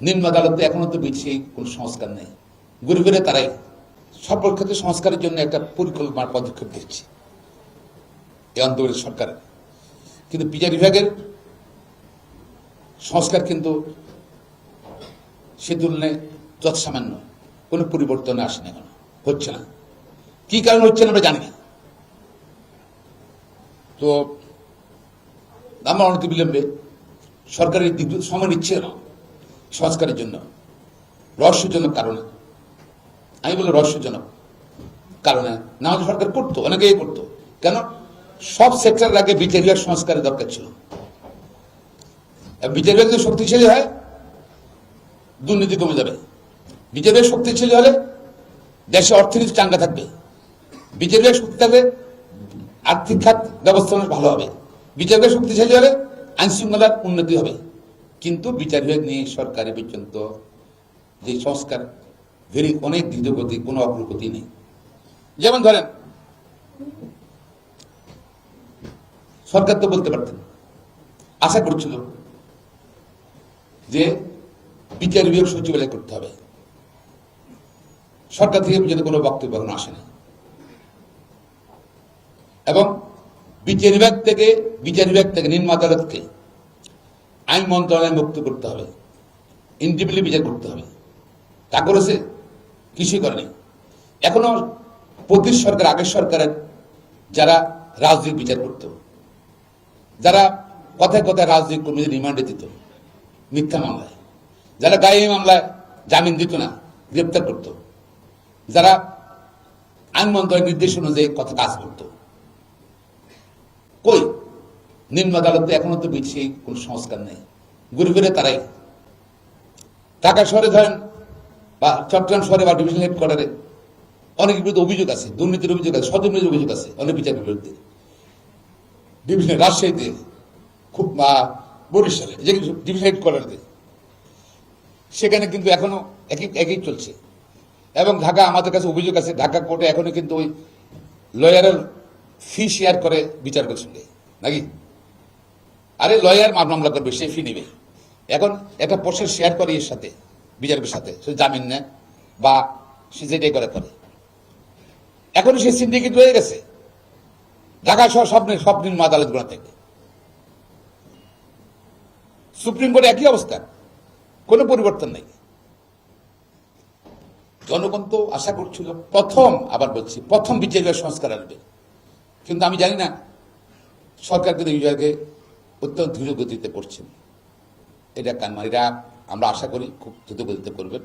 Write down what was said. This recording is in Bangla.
নিম্ন আদালতে এখনো তো সেই কোন সংস্কার নেই। ঘুরে ফিরে তারাই সকল ক্ষেত্রে সংস্কারের জন্য একটা পরিকল্পনার পদক্ষেপ দিচ্ছে এই অন্তর্বর্তী সরকার। কিন্তু বিচার বিভাগের সংস্কার কিন্তু সে তুলনায় যৎসামান্য কোনো পরিবর্তন আসে না, এখনো হচ্ছে না। কি কারণ হচ্ছে না আমরা জানি না। তো আমরা অনতি বিলম্বে সরকারের দিক সময় নিচ্ছে না সংস্কারের জন্য, রহস্যজনক কারণে। আমি বলি রহস্যজনক কারণে না হলে সরকার করতো, অনেকেই করতো। কেন? সব সেক্টরের আগে বিচার বিভাগ সংস্কারের দরকার ছিল। বিচার বিভাগ যদি শক্তিশালী হয় দুর্নীতি কমে যাবে। বিচার বিভাগ শক্তিশালী হলে দেশে অর্থনীতি চাঙ্গা থাকবে। বিচার বিভাগ শক্তি থাকলে আর্থিক খাত ব্যবস্থা ভালো হবে। বিচার বিভাগ শক্তিশালী হলে আইন শৃঙ্খলার উন্নতি হবে। কিন্তু বিচার বিভাগ নিয়ে সরকারের পর্যন্ত যে সংস্কার অনেক ধীরগতি, কোনো অগ্রগতি নেই। যেমন ধরেন, সরকার তো বলতে পারতেন, আশা করছিল যে বিচার বিভাগ সচিবালয় করতে হবে। সরকার থেকে পর্যন্ত কোনো বক্তব্য এখনো আসে না। এবং বিচার বিভাগ থেকে নিম্ন আদালতকে আইন মন্ত্রণালয় মুক্ত করতে হবে, ইন্ডিভিজুয়ালি বিচার করতে হবে। তা করেছে? কিছুই করেনি। এখনো প্রতি সরকার, আগের সরকারের যারা রাজনৈতিক বিচার করত, যারা কথায় কথায় রাজনৈতিক কর্মীদের রিমান্ডে দিত মিথ্যা মামলায়, যারা গায়ে মামলায় জামিন দিত না, গ্রেপ্তার করত, যারা আইন মন্ত্রণালয়ের নির্দেশ অনুযায়ী কথা কাজ করত, কই? নিম্ন আদালতে এখনো তো সেই কোন সংস্কার নেই। ঘুরে ফিরে তারাই ঢাকা শহরে ধরেন বা চট্টগ্রাম শহরে বা ডিভিশন হেডকোয়ার্টারে অনেকের বিরুদ্ধে অভিযোগ আছে, দুর্নীতির অভিযোগ আছে, সদুর্নীতির অভিযোগ আছে অনেক বিচারের বিরুদ্ধে। ডিভিশনে রাজশাহীতে, খুব বরিশালে, যে ডিভিশন হেডকোয়ার্টারে, সেখানে কিন্তু এখনো একই চলছে। এবং ঢাকা, আমাদের কাছে অভিযোগ আছে, ঢাকা কোর্টে এখনো কিন্তু ওই লয়ারের ফি শেয়ার করে বিচারকের সঙ্গে, নাকি? আরে লয়ার মামলা করবে, সে ফি নেবে। এখন একটা পোস্টের শেয়ার করে এর সাথে, বিচারকের সাথে, সে জামিন নেয় বা সে যেটাই করে। এখন সে সিন্ডিকেট রয়ে গেছে ঢাকা সহ সব নিম্ন আদালতগুলো থেকে। সুপ্রিম কোর্টে একই অবস্থা, কোনো পরিবর্তন নেই। জনগণ তো আশা করছিল প্রথম বিচার বিভাগ সংস্কার আসবে। কিন্তু আমি জানি না, সরকার কিন্তু বিভাগে অত্যন্ত ধীর গতিতে করছেন। এটা আমরা আশা করি খুব দ্রুত গতিতে করবেন।